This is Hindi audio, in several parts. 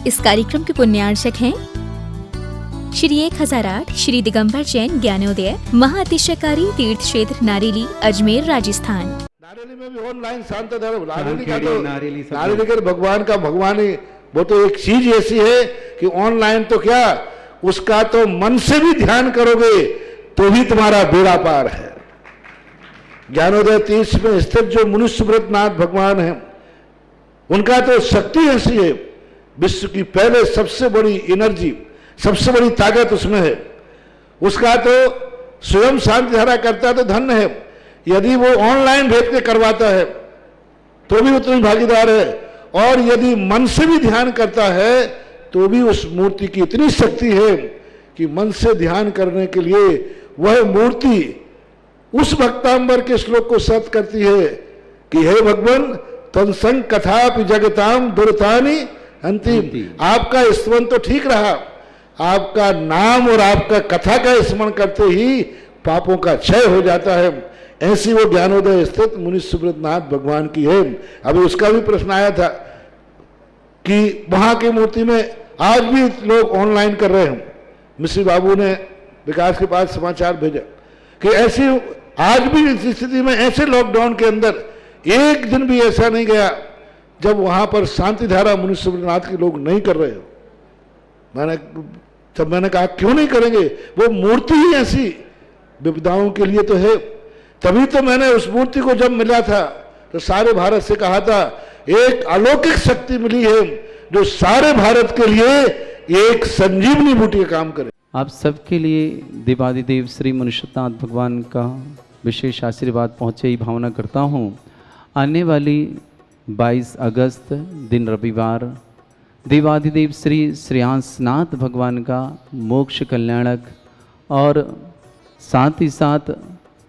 इस कार्यक्रम के पुण्यार्चक हैं श्री 1008 श्री दिगंबर जैन ज्ञानोदय महाअतिशयकारी तीर्थ क्षेत्र नारेली अजमेर राजस्थान। नारेली में भी ऑनलाइन शांत धर्म नारेली का भगवान का भगवान ही वो तो एक चीज ऐसी है कि ऑनलाइन तो क्या उसका तो मन से भी ध्यान करोगे तो भी तुम्हारा बेड़ा पार है। ज्ञानोदय तीर्थ में स्थित जो मुनि सुब्रतनाथ भगवान है उनका तो शक्ति ऐसी है, विश्व की पहले सबसे बड़ी एनर्जी सबसे बड़ी ताकत उसमें है। उसका तो स्वयं शांति धारा करता तो धन्य है, यदि वो ऑनलाइन भेज के करवाता है तो भी उतनी भागीदार है, और यदि मन से भी ध्यान करता है तो भी उस मूर्ति की इतनी शक्ति है कि मन से ध्यान करने के लिए वह मूर्ति उस भक्तांबर के श्लोक को सत्य करती है कि हे भगवान तत्संग कथापि जगताम दुर्तानि अंतिम। आपका स्मरण तो ठीक रहा, आपका नाम और आपका कथा का स्मरण करते ही पापों का क्षय हो जाता है। ऐसी वो ज्ञानोदय स्थित मुनि सुब्रतनाथ भगवान की है। अभी उसका भी प्रश्न आया था कि वहां की मूर्ति में आज भी लोग ऑनलाइन कर रहे हैं। मिश्री बाबू ने विकास के पास समाचार भेजा कि ऐसी आज भी इस स्थिति में ऐसे लॉकडाउन के अंदर एक दिन भी ऐसा नहीं गया जब वहां पर शांति धारा मुनि सुब्रतनाथ के लोग नहीं कर रहे हो। मैंने कहा क्यों नहीं करेंगे, वो मूर्ति ही ऐसी विपदाओं के लिए तो है। तभी तो मैंने उस मूर्ति को जब मिला था तो सारे भारत से कहा था एक अलौकिक शक्ति मिली है जो सारे भारत के लिए एक संजीवनी बूटी का काम करे। आप सबके लिए देवादिदेव श्री मुनिषतनाथ भगवान का विशेष आशीर्वाद पहुँचे ही भावना करता हूँ। आने वाली 22 अगस्त दिन रविवार देवादिदेव श्री श्रेयांसनाथ भगवान का मोक्ष कल्याणक और साथ ही साथ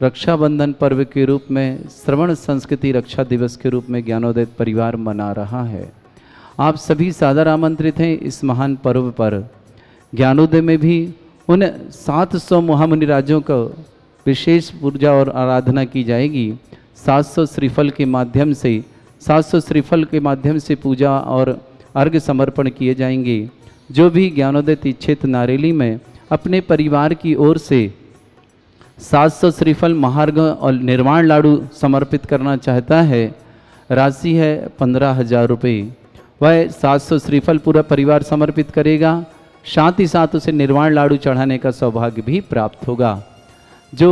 रक्षाबंधन पर्व के रूप में श्रवण संस्कृति रक्षा दिवस के रूप में ज्ञानोदय परिवार मना रहा है। आप सभी सादर आमंत्रित हैं इस महान पर्व पर। ज्ञानोदय में भी उन 700 महामुनि राजों का विशेष पूजा और आराधना की जाएगी। 700 श्रीफल के माध्यम से 700 श्रीफल के माध्यम से पूजा और अर्घ्य समर्पण किए जाएंगे। जो भी ज्ञानोदय तीर्थ क्षेत्र नारेली में अपने परिवार की ओर से 700 श्रीफल महार्घ और निर्वाण लाडू समर्पित करना चाहता है, राशि है 15,000 रुपये। वह 700 श्रीफल पूरा परिवार समर्पित करेगा, साथ ही साथ उसे निर्वाण लाडू चढ़ाने का सौभाग्य भी प्राप्त होगा। जो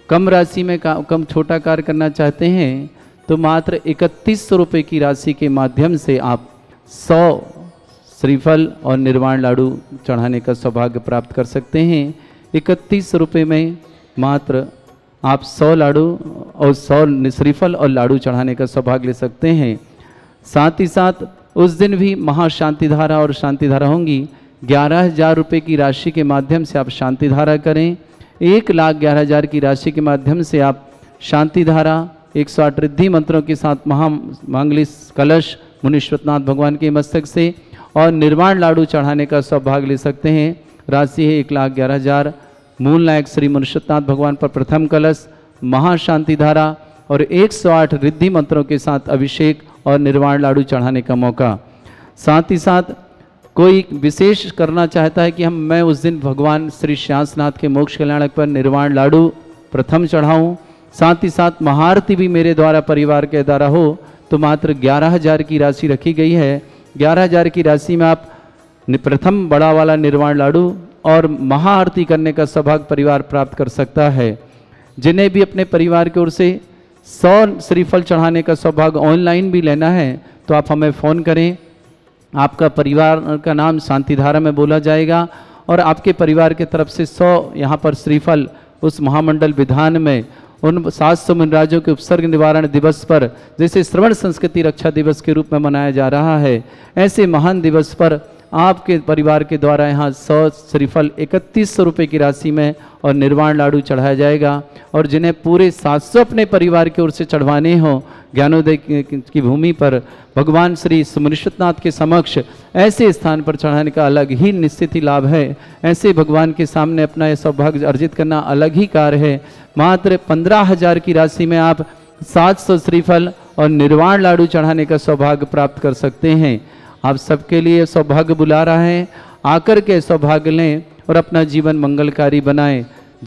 कम राशि में कम छोटा कार्य करना चाहते हैं तो मात्र 3100 रुपये की राशि के माध्यम से आप 100 श्रीफल और निर्वाण लाडू चढ़ाने का सौभाग्य प्राप्त कर सकते हैं। 31 रुपये में मात्र आप 100 लाडू और 100 श्रीफल और लाडू चढ़ाने का सौभाग्य ले सकते हैं। साथ ही साथ उस दिन भी महाशांतिधारा और शांतिधारा होंगी। 11,000 रुपये की राशि के माध्यम से आप शांतिधारा करें। 1,11,000 की राशि के माध्यम से आप शांतिधारा 108 रिद्धि मंत्रों के साथ महामांगलिक कलश मुनिश्वतनाथ भगवान के मस्तक से और निर्वाण लाडू चढ़ाने का सौभाग्य ले सकते हैं। राशि है 1,11,000। मूल नायक श्री मुनिश्वतनाथ भगवान पर प्रथम कलश, महाशांतिधारा और 108 रिद्धि मंत्रों के साथ अभिषेक और निर्वाण लाडू चढ़ाने का मौका। साथ ही साथ कोई विशेष करना चाहता है कि मैं उस दिन भगवान श्री श्रेयांसनाथ के मोक्ष कल्याणक पर निर्वाण लाडू प्रथम चढ़ाऊं, साथ ही साथ महाआरती भी मेरे द्वारा परिवार के द्वारा हो, तो मात्र 11,000 की राशि रखी गई है। 11,000 की राशि में आप प्रथम बड़ा वाला निर्वाण लाडू और महाआरती करने का सौभाग्य परिवार प्राप्त कर सकता है। जिन्हें भी अपने परिवार की ओर से 100 श्रीफल चढ़ाने का सौभाग्य ऑनलाइन भी लेना है तो आप हमें फ़ोन करें। आपका परिवार का नाम शांतिधारा में बोला जाएगा और आपके परिवार के तरफ से 100 यहाँ पर श्रीफल उस महामंडल विधान में उन 700 मुनिराजों के उपसर्ग निवारण दिवस पर, जैसे श्रवण संस्कृति रक्षा दिवस के रूप में मनाया जा रहा है, ऐसे महान दिवस पर आपके परिवार के द्वारा यहाँ 100 श्रीफल 3100 रुपये की राशि में और निर्वाण लाडू चढ़ाया जाएगा। और जिन्हें पूरे 700 अपने परिवार की ओर से चढ़वाने हों, ज्ञानोदय की भूमि पर भगवान श्री मुनिश्वतनाथ के समक्ष ऐसे स्थान पर चढ़ाने का अलग ही निश्चित ही लाभ है। ऐसे भगवान के सामने अपना यह सौभाग्य अर्जित करना अलग ही कार्य है। मात्र 15,000 की राशि में आप 700 श्रीफल और निर्वाण लाडू चढ़ाने का सौभाग्य प्राप्त कर सकते हैं। आप सबके लिए सौभाग्य बुला रहा है, आकर के सौभाग्य लें और अपना जीवन मंगलकारी बनाएं।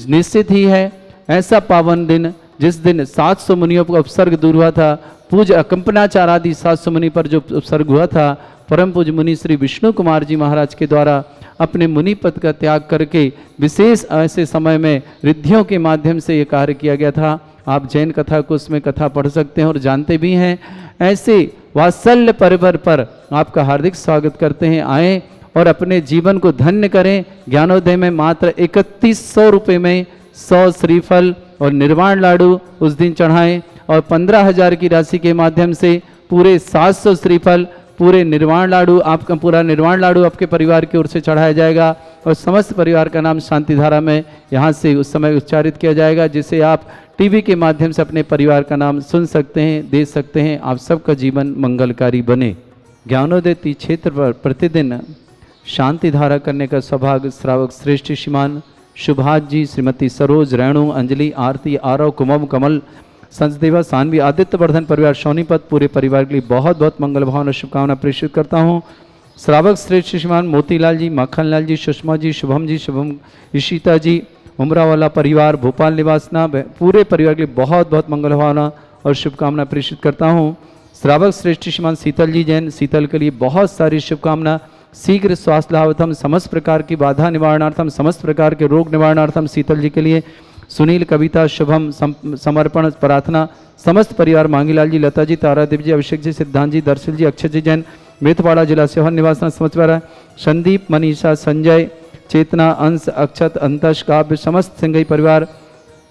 निश्चित ही है ऐसा पावन दिन जिस दिन 700 मुनियों का उपसर्ग दूर हुआ था, पूज्य अकंपनाचार आदि 700 मुनि पर जो उपसर्ग हुआ था, परम पूज्य मुनि श्री विष्णु कुमार जी महाराज के द्वारा अपने मुनि पद का त्याग करके विशेष ऐसे समय में रिद्धियों के माध्यम से ये कार्य किया गया था। आप जैन कथा को उसमें कथा पढ़ सकते हैं और जानते भी हैं। ऐसे वात्सल्य पर्व पर आपका हार्दिक स्वागत करते हैं। आए और अपने जीवन को धन्य करें। ज्ञानोदय में मात्र 3100 रुपये में 100 श्रीफल और निर्वाण लाडू उस दिन चढ़ाएं और 15,000 की राशि के माध्यम से पूरे 700 श्रीफल पूरे निर्वाण लाडू, आपका पूरा निर्वाण लाडू आपके परिवार की ओर से चढ़ाया जाएगा और समस्त परिवार का नाम शांतिधारा में यहाँ से उस समय उच्चारित किया जाएगा, जिसे आप टीवी के माध्यम से अपने परिवार का नाम सुन सकते हैं, दे सकते हैं। आप सबका जीवन मंगलकारी बने। ज्ञानोदय क्षेत्र पर प्रतिदिन शांति धारा करने का सौभाग्य श्रावक श्रेष्ठ श्रीमान सुभाष जी, श्रीमती सरोज, रेणु, अंजलि, आरती, आरव, कुमम, कमल, संसदेवा, सानवी, आदित्य वर्धन परिवार, सोनीपत पूरे परिवार के लिए बहुत बहुत मंगल भावना शुभकामना प्रेषित करता हूँ। श्रावक श्रेष्ठ श्रीमान मोतीलाल जी, माखनलाल जी, सुषमा जी, शुभम, ईशिता जी, उमरावाला परिवार, भोपाल निवासना पूरे परिवार के लिए बहुत बहुत मंगल भावना और शुभकामना प्रेषित करता हूँ। श्रावक श्रेष्ठ श्रीमान शीतल जी जैन, शीतल के लिए बहुत सारी शुभकामना। शीघ्र स्वास्थ्य लाभार्थम, समस्त प्रकार की बाधा निवारणार्थम, समस्त प्रकार के रोग निवारणार्थम शीतल जी के लिए। सुनील, कविता, शुभम, समर्पण प्रार्थना समस्त परिवार, मांगीलाल जी, लता जी, तारादेव जी, अभिषेक जी, सिद्धांत जी, दर्शन जी, अक्षय जी जैन, मेथवाड़ा जिला सेवन निवासना समस्त परिवार, संदीप, मनीषा, संजय, चेतना, अंश, अक्षत, अंतश, काव्य समस्त सिंगई परिवार,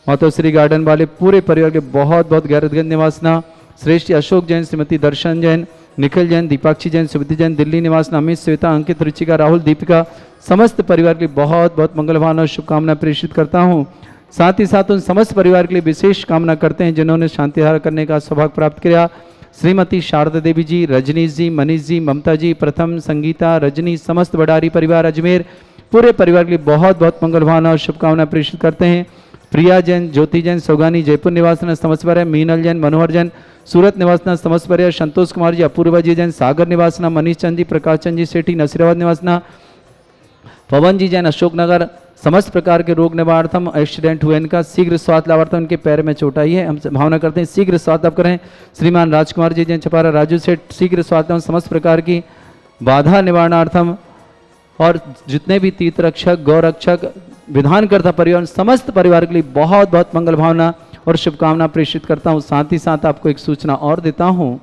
मातोश्री गार्डन वाले पूरे परिवार के बहुत बहुत गैरतगंज निवासना। श्रेष्ठ अशोक जैन, श्रीमती दर्शन जैन, निखिल जैन, दीपाक्षी जैन, सुविधि जैन, दिल्ली निवासना, अमित, श्वेता, अंकित, रुचिका, राहुल, दीपिका समस्त परिवार के लिए बहुत बहुत मंगल भावना और शुभकामना प्रेषित करता हूँ। साथ ही साथ उन समस्त परिवार के लिए विशेष कामना करते हैं जिन्होंने शांतिहार करने का सौभाग्य प्राप्त किया। श्रीमती शारदा देवी जी, रजनीश जी, मनीष जी, ममता जी, प्रथम, संगीता, रजनी समस्त बडारी परिवार अजमेर पूरे परिवार के लिए बहुत बहुत मंगल भावना और शुभकामना प्रेषित करते हैं। प्रिया जैन, ज्योति जैन, सौगानी जयपुर निवासना समस्त परिवार, मीनल जैन, मनोहर जैन सूरत निवासना समस्त परिवार, संतोष कुमार जी, अपूर्वा जी जैन, सागर निवासना, मनीष चंद जी, प्रकाश चंद जी सेठी नसीराबाद निवासना, पवन जी जैन, अशोकनगर समस्त प्रकार के रोग निवारणार्थम, एक्सीडेंट हुए इनका शीघ्र स्वास्थ्य लाभार्थम, उनके पैर में चोट आई है, हम भावना करते हैं शीघ्र स्वास्थ्य लाभ करें। श्रीमान राजकुमार जी जैन छपारा, राजू सेठ शीघ्र स्वास्थ्य समस्त प्रकार की बाधा निवारणार्थम और जितने भी तीर्थ रक्षक, गौ रक्षक, विधानकर्ता परिवार समस्त परिवार के लिए बहुत बहुत मंगल भावना और शुभकामना प्रेषित करता हूँ। साथ ही साथ आपको एक सूचना और देता हूँ।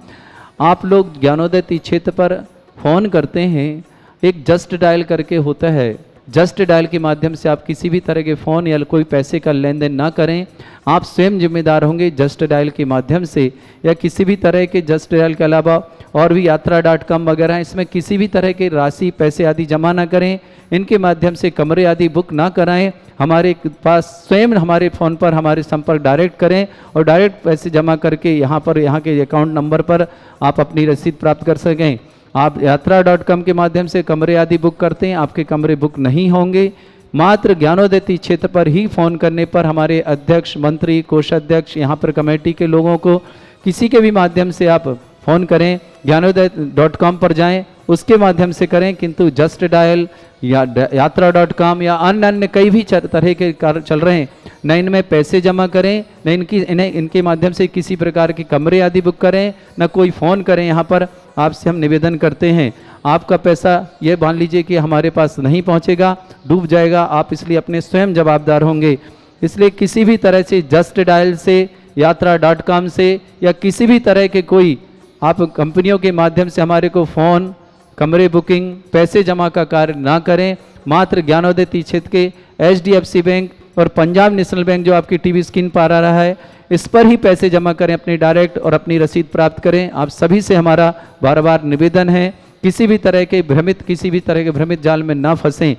आप लोग ज्ञानोदय क्षेत्र पर फ़ोन करते हैं, एक जस्ट डायल करके होता है, जस्ट डायल के माध्यम से आप किसी भी तरह के फ़ोन या कोई पैसे का लेन देन ना करें। आप स्वयं जिम्मेदार होंगे जस्ट डायल के माध्यम से या किसी भी तरह के जस्ट डायल के अलावा और भी यात्रा.com वगैरह हैं, इसमें किसी भी तरह के राशि पैसे आदि जमा ना करें। इनके माध्यम से कमरे आदि बुक ना कराएं। हमारे पास स्वयं हमारे फ़ोन पर हमारे संपर्क डायरेक्ट करें और डायरेक्ट पैसे जमा करके यहाँ के अकाउंट नंबर पर आप अपनी रसीद प्राप्त कर सकें। आप यात्रा.com के माध्यम से कमरे आदि बुक करते हैं, आपके कमरे बुक नहीं होंगे। मात्र ज्ञानोदय क्षेत्र पर ही फ़ोन करने पर हमारे अध्यक्ष, मंत्री, कोषाध्यक्ष, यहाँ पर कमेटी के लोगों को किसी के भी माध्यम से आप फ़ोन करें, ज्ञानोदय.com पर जाएं, उसके माध्यम से करें। किंतु जस्ट डायल या यात्रा.com या अन्य कई भी तरह के कार्य चल रहे हैं, न इनमें पैसे जमा करें, न इनके माध्यम से किसी प्रकार के कमरे आदि बुक करें, न कोई फ़ोन करें। यहाँ पर आपसे हम निवेदन करते हैं, आपका पैसा ये मान लीजिए कि हमारे पास नहीं पहुँचेगा, डूब जाएगा, आप इसलिए अपने स्वयं जवाबदार होंगे। इसलिए किसी भी तरह से जस्ट डायल से, यात्रा.com से या किसी भी तरह के कोई आप कंपनियों के माध्यम से हमारे को फ़ोन, कमरे बुकिंग, पैसे जमा का कार्य ना करें। मात्र ज्ञानोदय क्षेत्र के HDFC बैंक और पंजाब नेशनल बैंक जो आपकी टीवी स्क्रीन पर आ रहा है, इस पर ही पैसे जमा करें अपनी डायरेक्ट और अपनी रसीद प्राप्त करें। आप सभी से हमारा बार बार निवेदन है, किसी भी तरह के भ्रमित जाल में ना फंसें।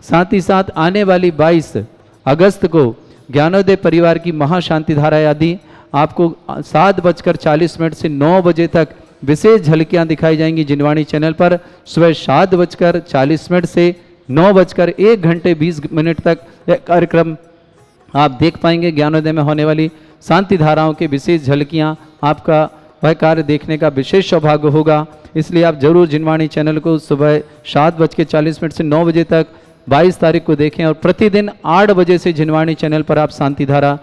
साथ ही साथ आने वाली 22 अगस्त को ज्ञानोदय परिवार की महाशांति धारा आदि आपको 7:40 से 9 बजे तक विशेष झलकियां दिखाई जाएंगी जिनवाणी चैनल पर। सुबह 7:40 से 9:01 तक यह कार्यक्रम आप देख पाएंगे। ज्ञानोदय में होने वाली शांति धाराओं के विशेष झलकियां आपका वह कार्य देखने का विशेष सौभाग्य होगा। इसलिए आप जरूर जिनवाणी चैनल को सुबह 7:40 से 9 बजे तक 22 तारीख को देखें और प्रतिदिन 8 बजे से जिनवाणी चैनल पर आप शांति धारा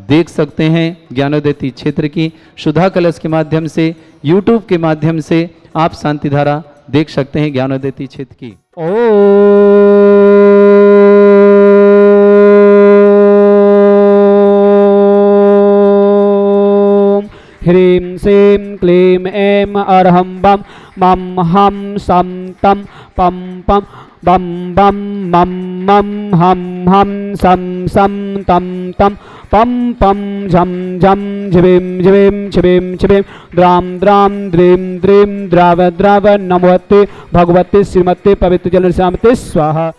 देख सकते हैं। ज्ञानोदय तीर्थ क्षेत्र की सुधा कलश के माध्यम से, यूट्यूब के माध्यम से आप शांति धारा देख सकते हैं ज्ञानोदय तीर्थ क्षेत्र की। ह्रीं श्रीं क्लीं ऐं अरहं बम मम हम सम तम पम पम बम बम मम मम हम हम सम सम तम तम पम पम झम झम झिबिम झिबिम छिबिम छिबिम द्राम द्राम द्रीं द्रीं द्राव द्राव नमोते भगवते श्रीमते पवित्र जल श्यामते स्वाहा।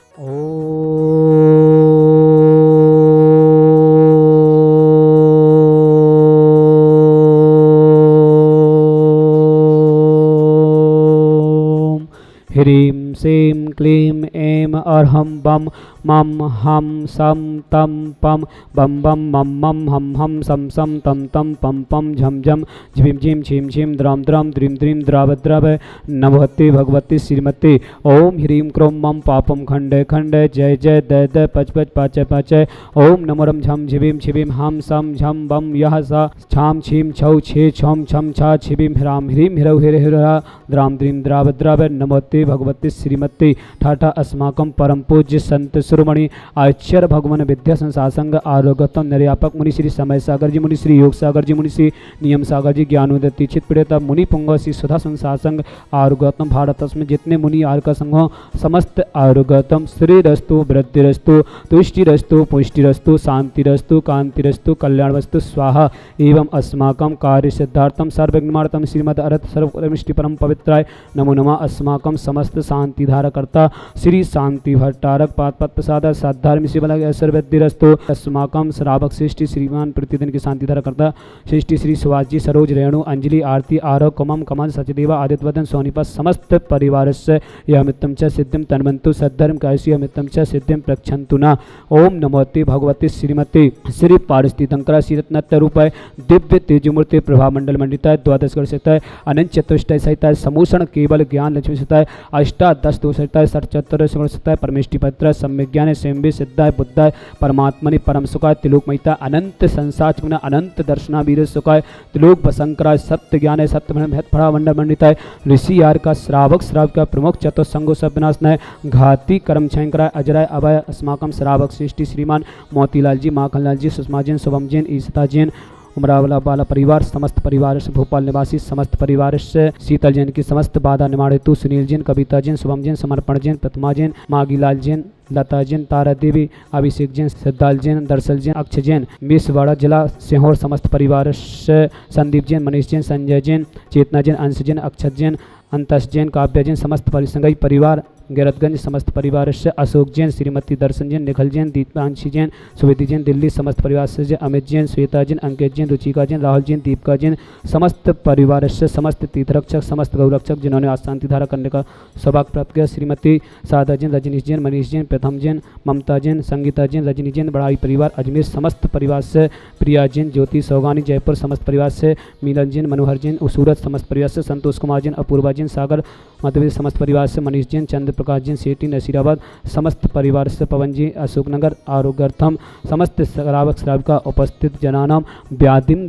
ह्रीं श्रीं क्लीं ऐं अरहं बम मम हम सम तम पम बम बम मम मम हम हम सम सम तम तम पम पम झम झम झिम झिम छिम छिम द्राम द्राम द्रीं द्रीं द्राव द्राव नमोते भगवती श्रीमते। ओम ह्रीं क्रों मम पापम खंडे खंडे जय जय दय दय पच पच पाचय पाचय। ओम नमोरम झम झिबिम छिबिम हम सम झम बम यह सा छाम छीम छौ छे छम छम छा छिबिम ह्राम ह्रीं हिरौ हिर हिरा द्राम द्रीं द्राव द्राव नमोते भगवती श्रीमते। ठाठा अस्माकं परम पूज्य संत शिरोमणि आचार्य भगवान विद्या संसार संघ आरोग्यतम निर्यापक मुनि श्री समय सागर जी मुनि श्री योग सागर जी मुनि श्री नियम सागर जी ज्ञानोदय तीर्थ पीड़िता मुनि पुंग श्री सुधा संसार संघ आरोग्यतम भारत में जितने मुनि आर्य संघ समस्त आरोग्यतम श्रीरस्तु वृद्धिरस्तु तुष्टिरस्तु पुष्टिरस्तु शांतिरस्तु कांतिरस्तु कल्याणवस्तु स्वाहा। एवं अस्माकं कार्य सिद्धार्थम सर्वज्ञार्थम श्रीमद अर्थ सर्वमिष्टि परम पवित्राय नमो नमः। अस्माकं समस्त शांति धारकर्ता श्री शांति भट्टारक पाद प्रसाद साधार्म शिवलग ऐश्वर्यद्धिरस्तु। अस्माकं श्रावक श्रेष्ठी श्रीमान प्रतिदिन की शांति धारा करता श्रेष्ठी श्री सुभाष जी सरोज रेणु अंजलि आरती आरो कमम कमल सचदेवा आदित्यवदन सोनीपत समस्त परिवार से यमित्तम च सिद्धिम तन्वन्तु सद्धर्म कायसी यमित्तम च सिद्धिम प्रक्षन्तु न। ओम नमोते भगवती श्रीमती श्री पारिस्थितंकरा श्रीरत्नत्य रूपाय दिव्य तेजमूर्ति प्रभा मंडल मंडिताय द्वादश वर्षिताय अनंत चतुष्टय सहिताय समूषण केवल ज्ञान लक्ष्मी सहिताय अष्टादश दोषिताय सचतर सहिताय परमेष्टि पत्र सम्यज्ञान सेम्बे सिद्धाय बुद्धाय परमात्मनि परम सुखाय त्रिलोकमयिता अनंत संसार गुण अनंत दर्शना वीर सुखाय त्रिलोक बसंकराय सत्य ज्ञान सत्य भेद फड़ा मंडल मंडिताय ऋषि यार का श्रावक श्राविका प्रमुख चतुसंगो सब विनाशनाय घाती कर्म छयंकराय अजराय अभय अस्माकम श्रावक सृष्टि श्रीमान मोतीलाल जी माखनलाल जी सुषमा जैन शुभम जैन ईशिता जैन उमरावला बाला परिवार समस्त परिवार से भोपाल निवासी समस्त परिवार से शीतल जैन की समस्त बाधा निवारण हेतु सुनील जैन कविता जैन शुभम जैन समर्पण जैन प्रतिमा जैन मागीलाल जैन लता जैन तारा देवी अभिषेक जैन सिद्धाल जैन दरसल जैन अक्षय जैन मिसवाड़ा जिला सिहोर समस्त परिवार से संदीप जैन मनीष जैन संजय जैन चेतना जैन अंश जैन अक्षत जैन अंतश जैन काव्य जैन समस्त परिसंगई परिवार गैरतगंज समस्त परिवार से अशोक जैन श्रीमती दर्शन जैन निखल जैन दीपांशी जैन सुवेदी जैन दिल्ली समस्त परिवार से अमित जैन श्वेता जैन अंकित जैन रुचिका जैन राहुल जैन दीपिका जैन समस्त परिवार से समस्त तीर्थरक्षक समस्त गौरक्षक जिन्होंने आज शांति धारा करने का सौभाग्य प्राप्त किया श्रीमती सादा जैन रजनीश जैन मनीष जैन प्रथम जैन ममता जैन संगीता जैन रजनी जैन बड़ाई परिवार अजमेर समस्त परिवार से प्रिया जैन ज्योति सौगानी जयपुर समस्त परिवार से मिलन जैन मनोहर जैन सूरत समस्त परिवार से संतोष कुमार जैन अपूर्वा जैन सागर मध्य समस्त परिवार से मनीष जैन चंद्र प्रकाश जैन सेठी नसीराबाद समस्त परिवार से पवन जी अशोकनगर आरोग्यर्थम समस्त श्रावक श्राविका उपस्थित जनानाम व्याधिम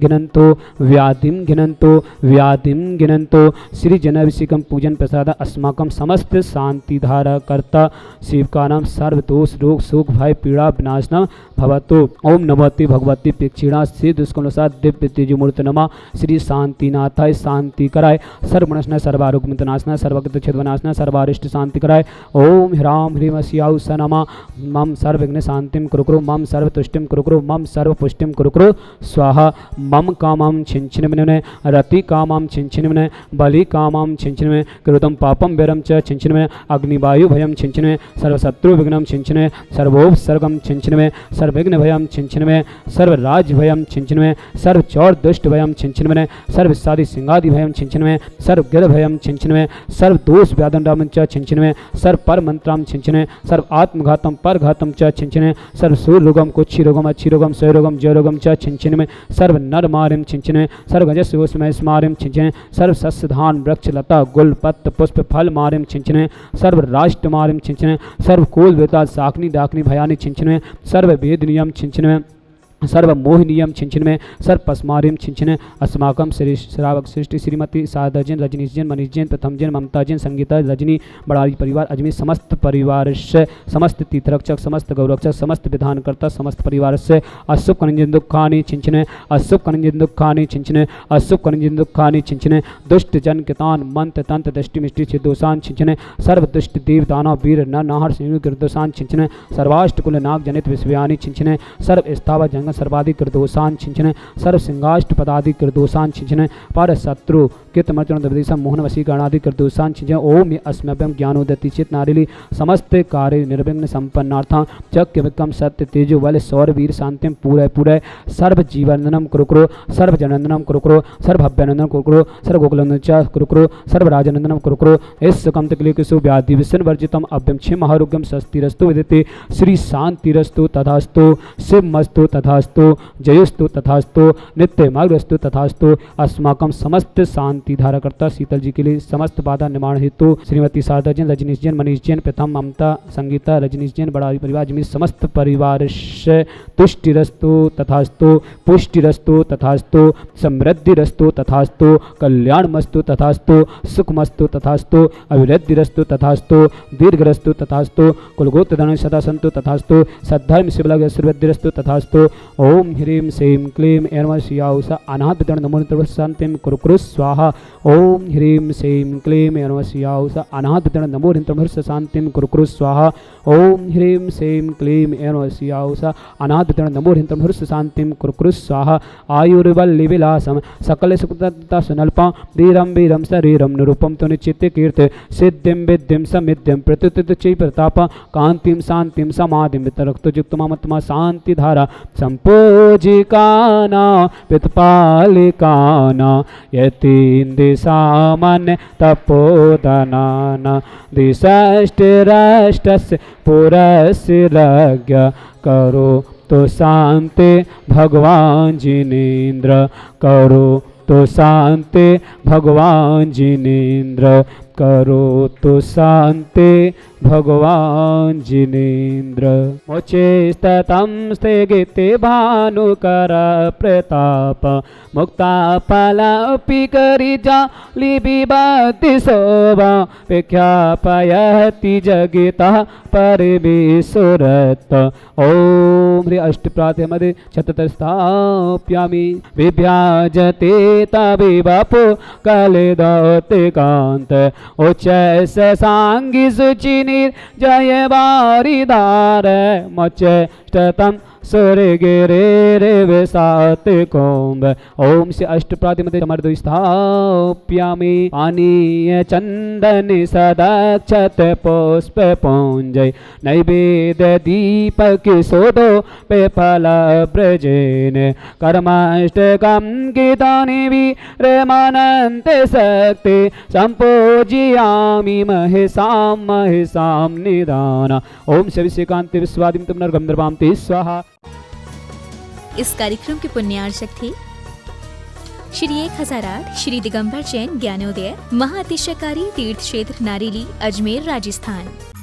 गिनंतो श्री जनाभिषेकम पूजन प्रसाद अस्माकम समस्त शांति धारा कर्ता शिव का नाम सर्वदोष रोग शोक भय पीड़ा विनाशनम भवतु। ओम नमोते भगवती प्रेक्षिणा श्री दुष्कुलसाद दिव्य तेजमूर्ति नमा श्री शांतिनाथाय शांति कराय सर्वमनस्ना सर्वारोग्यनाशना सर्वगत छेदवनाशना सर्वारिष्ट शांति कराय। ओम ह्राम ह्रीम स्याउ स नमा मम सर्वविघ्न शांतिम कुरुकुरु मम सर्वतुष्टिम कुरुकुरु मम सर्वपुष्टिम कुरुकुरु स्वाहा। मम कामम छिंछिनमिने रति कामम छिंछिनमिने बलि कामम छिंछिनमिने कृतं पापम वैरम च छिंछिनमिने अग्निवायु भयम छिंछिनमिने सर्वशत्रु विघ्नं छिंछिनमिने सर्वोपसर्गम छिंछिनमिने सर्वविघ्न भयम छिंछिनमिने सर्वराज भयम छिंछिनमिने सर्वचौर दुष्ट भयम छिंछिनमिने सर्वसादि सिंगादि भयम छिंछिनमिने सर्वगिर भयम छिंछिनमिने सर्व सर्व दोष व्याधन च छिंचने, सर्व पर मंत्राम छिंचने, सर्व आत्मघातम पर घातम च छिंचने, सर्व सूर रोगम कुक्षी रोगम अच्छी रोगम सय रोगम जय रोगम च छिंचने में, सर्व नर मारिम छिंचने, सर्व गजस्वस्मय स्मारिम छिंचने, सर्व सस्य धान वृक्ष लता गुल पत्र पुष्प फल मारिम छिंचने, सर्व राष्ट्र मारिम छिंचने, सर्व कुल वेता साकनी डाकनी भयानी छिंचने, सर्व वेद नियम छिंचने, सर्व मोह नियम छिंचन में, सर्व पस्मारिम छिंचन अस्माकम श्रावक सृष्टि श्रीमती साधजन रजनीश जैन मनीष जैन प्रथम जैन ममता जैन संगीता रजनी बड़ारी परिवार अजमेर समस्त परिवार से, समस्त तीर्थरक्षक समस्त गौरक्षक समस्त विधानकर्ता समस्त परिवार से अशुभ कनिंजन दुखानी छिंचन, अशुभ कनिंजन दुखानी छिंचन, अशुभ कनिंजन दुखानी छिंचन, दुष्ट जन कितान मंत्र तंत्र दृष्टि मिष्टि छिदोषान छिंचन, सर्व दुष्ट देव दानव वीर नर नाहर सिंह गिरदोषान छिंचन, सर्वाष्ट कुल नाग जनित विश्वयानी छिंचन, सर्व स्थावर जंग सर्वाधिक कृदोषान छिंचन, सर्व सिंहाष्ट पदाधिक कृदोषान छिंचन, पर शत्रु कृत मर्चन दबदेशम मोहन वशी गणाधिक कृदोषान छिंचन, ओम अस्म्यभ्यम ज्ञानोदति चित नारिली समस्त कार्य निर्विघ्न संपन्नार्था चक्य विक्रम सत्य तेजो बल सौर वीर शांतिम पूरे पूरे सर्व जीवनंदनम कुरुकुरु, सर्व जनंदनम कुरुकुरु, सर्व भव्यनंदनम कुरुकुरु, सर्व गोकुलंदन च कुरुकुरु, सर्व राजनंदनम कुरुकुरु, इस सुकम तकलीफसु व्याधि विसन वर्जितम अभ्यम क्षम आरोग्यम स्वस्तिरस्तु विदिते श्री शांतिरस्तु तथास्तु शिवमस्तु तथास्तु जयोस्तु तथास्तु नित्य मार्गस्तु तथास्तु। अस्माकम समस्त शांति धाराकर्ता शीतल जी के लिए समस्त बाधा निवारण हेतु श्रीमती शारदा जैन रजनीश जैन मनीष जैन प्रथम ममता संगीता रजनीश जैन बड़ारी परिवार अजमेर समस्त परिवार से तुष्टिरस्तु तथास्तु पुष्टिरस्तु तथास्तु समृद्धिरस्तु तथास्तु कल्याणमस्तु तथास्तु सुखमस्तु तथास्तु अभिवृद्धिरस्तु तथास्तु दीर्घरस्तु तथास्तु कुलगोत्रधन सदा सन्तु तथास्तु सद्धर्म शिवलग श्रीवृद्धिरस्तु तथास्तु। ओम ह्रीं श्रीं क्लीं ऐं शियाउष अनाहतगण नमो शांतिं कुरुकुरु स्वाहा। ओम ह्रीं श्रीं क्लीं ऐं शियाउष अनाहतगण नमो शांतिं कुरुकुरु स्वाहा। ओम ह्रीं श्रीं क्लीं ऐं शियाउष अनाहतगण नमो शांतिं कुरुकुरु स्वाहा। आयुर्वल्ली विलासम सकल सुखता सुनल्पा धीरम वीरम शरीरम निरूपम तो निश्चित कीर्त सिद्धिं विद्धिं समिद्धिं प्रत्युत चै प्रताप कांतिं शांतिं समाधिं वितरक्त युक्तमात्मा शांति धारा संपूजिकाना पितपालिकाना यतीन दिशामन तपोदनाना दिशाष्टराष्टस्य पुरस्य लज्ञ करो तो शांति भगवान जिनेन्द्र करो तो शांति भगवान जिनेन्द्र करो तो शांति भगवान जिनेन्द्र। मोचेस्ततं स्थगिते भानुकर प्रताप मुक्ता फलापि करिजा लिबिबति शोभा विख्यापयति जगितः परिवेशुरत्। ओम ह्री अष्टप्राथमध्ये शततस्थाप्यामि विभ्याजते तविवपु कलिदौते कान्त उच्चैस सांगी सुचिनिर्जय वारिदार मच्चेष्टतं स्वर्गिरे विसात कोम्ब। ओम से अष्टप्रातिमते समर्दो स्थाप्यामि आनीय चंदन सदक्षत पुष्प पुंजय नैवेद्य दीपक सोदो पेफल ब्रजेन कर्माष्टकं गीतानि वीरमनन्त शक्ति संपूजयामि महिषां महिषां निदान। ओम शविष्यकान्ति विश्वादिं तुम नरगंधर्वां ते स्वाहा। इस कार्यक्रम के पुण्यार्चक थे श्री 1008 श्री दिगंबर जैन ज्ञानोदय महाअतिशयकारी तीर्थ क्षेत्र नारेली अजमेर राजस्थान।